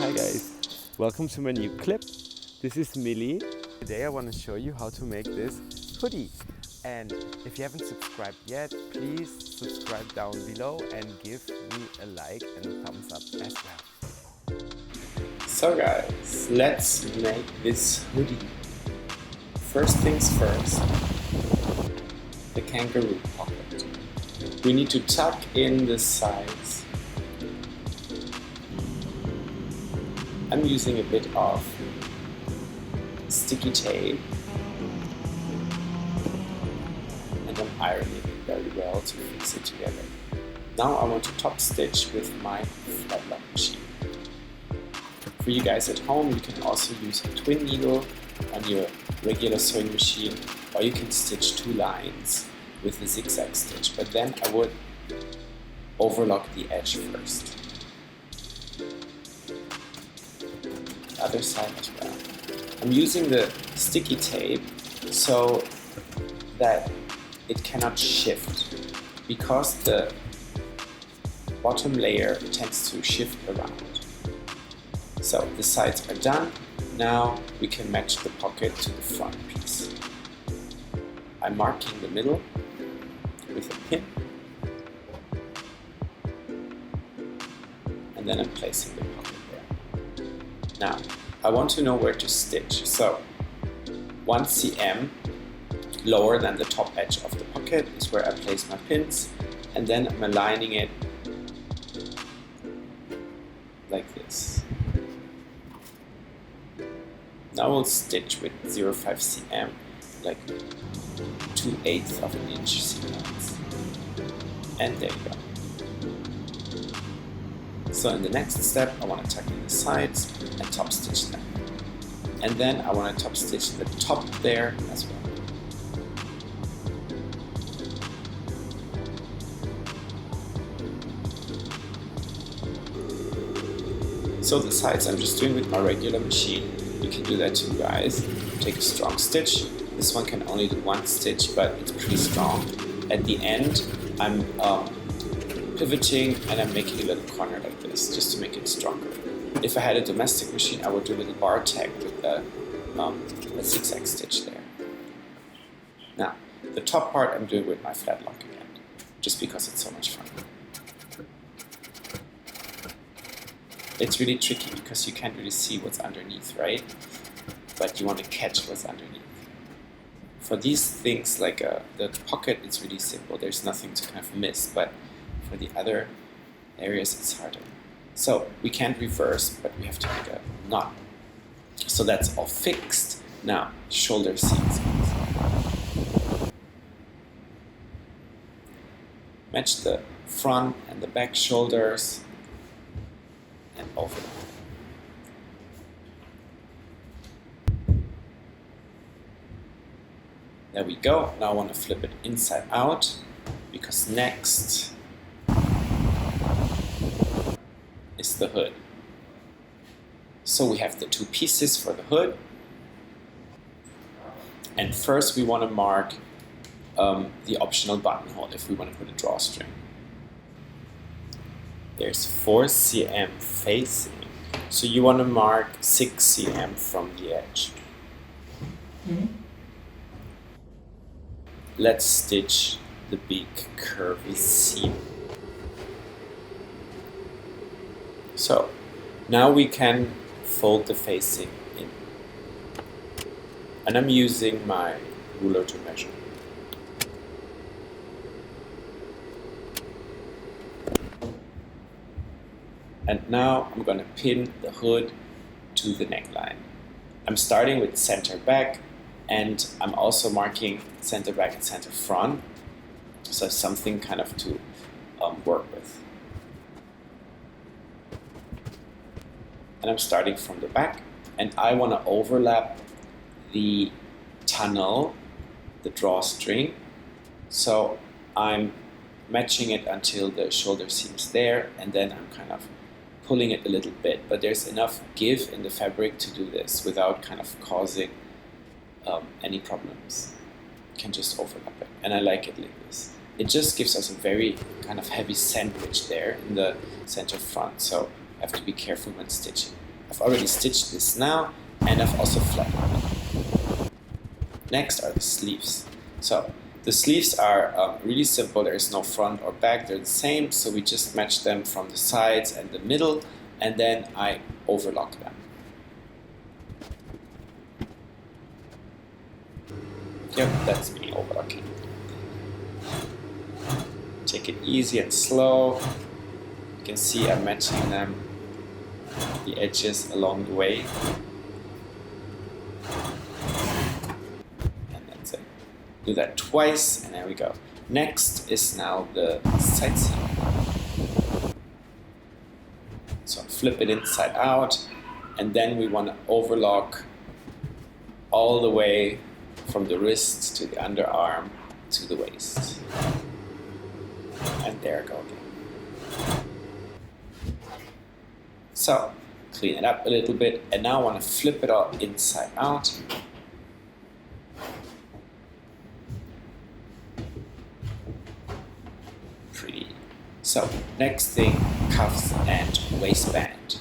Hi guys, welcome to my new clip. This is Millie. Today I want to show you how to make this hoodie. And if you haven't subscribed yet, please subscribe down below and give me a like and a thumbs up as well. So guys, let's make this hoodie. First things first, the kangaroo pocket. We need to tuck in the sides. I'm using a bit of sticky tape and I'm ironing it very well to fix it together. Now I want to top stitch with my flat lock machine. For you guys at home, you can also use a twin needle on your regular sewing machine, or you can stitch two lines with a zigzag stitch, but then I would overlock the edge first. Other side as well. I'm using the sticky tape so that it cannot shift, because the bottom layer tends to shift around. So the sides are done. Now we can match the pocket to the front piece. I'm marking the middle with a pin, and then I'm placing the pocket there. Now I want to know where to stitch, so 1 cm lower than the top edge of the pocket is where I place my pins, and then I'm aligning it like this. Now we'll stitch with 0.5 cm, like 2/8 of an inch sequence. And there you go. So in the next step, I want to tuck in the sides and top stitch them. And then I want to top stitch the top there as well. So the sides I'm just doing with my regular machine. You can do that too, guys. Take a strong stitch. This one can only do 1 stitch, but it's pretty strong. At the end, I'm pivoting and I'm making a little corner like this, just to make it stronger. If I had a domestic machine, I would do a little bar tag with a zigzag stitch there. Now, the top part I'm doing with my flat lock again, just because it's so much fun. It's really tricky because you can't really see what's underneath, right? But you want to catch what's underneath. For these things like the pocket, it's really simple. There's nothing to kind of miss, but for the other areas, it's harder. So we can't reverse, but we have to make a knot. So that's all fixed. Now, shoulder seams. Match the front and the back shoulders. And over. There we go. Now I want to flip it inside out, because next is the hood. So we have the two pieces for the hood, and first we want to mark the optional buttonhole if we want to put a drawstring. There's 4 cm facing, so you want to mark 6 cm from the edge. Let's stitch the big curvy seam. So now we can fold the facing in, and I'm using my ruler to measure. And now I'm going to pin the hood to the neckline. I'm starting with center back, and I'm also marking center back and center front, so something kind of to work with. And I'm starting from the back, and I want to overlap the tunnel, the drawstring, so I'm matching it until the shoulder seam's there, and then I'm kind of pulling it a little bit, but there's enough give in the fabric to do this without kind of causing any problems. You can just overlap it, and I like it like this. It just gives us a very kind of heavy sandwich there in the center front, so I have to be careful when stitching. I've already stitched this now, and I've also flattened it. Next are the sleeves. So the sleeves are really simple. There is no front or back. They're the same, so we just match them from the sides and the middle, and then I overlock them. Yep, that's me overlocking. Take it easy and slow. You can see I'm matching them, the edges along the way. And that's it. Do that twice, and there we go. Next is now the side seam. So flip it inside out, and then we want to overlock all the way from the wrist to the underarm to the waist. And there we go again. So, clean it up a little bit, and now I want to flip it all inside out. Pretty. So, next thing, cuffs and waistband.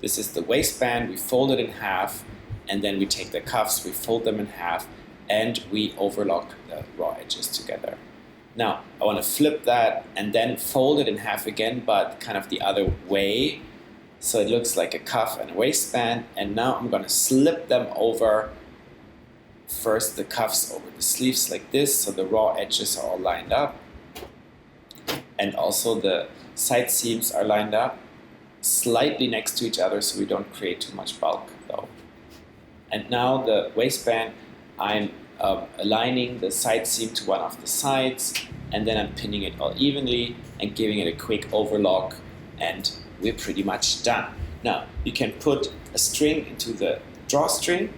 This is the waistband, we fold it in half, and then we take the cuffs, we fold them in half, and we overlock the raw edges together. Now, I want to flip that and then fold it in half again, but kind of the other way. So it looks like a cuff and a waistband. And now I'm going to slip them over, first the cuffs over the sleeves like this, so the raw edges are all lined up. And also the side seams are lined up, slightly next to each other so we don't create too much bulk though. And now the waistband, I'm aligning the side seam to one of the sides, and then I'm pinning it all evenly and giving it a quick overlock, and we're pretty much done. Now you can put a string into the drawstring,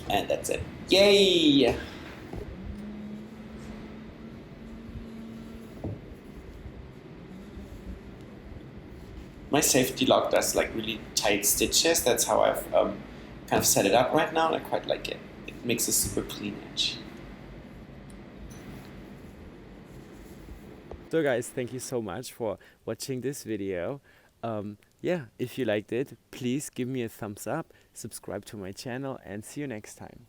and that's it. Yay! My safety lock does like really tight stitches. That's how I've kind of set it up right now, and I quite like it. It makes a super clean edge. So guys, thank you so much for watching this video. Yeah, if you liked it, please give me a thumbs up, subscribe to my channel, and see you next time.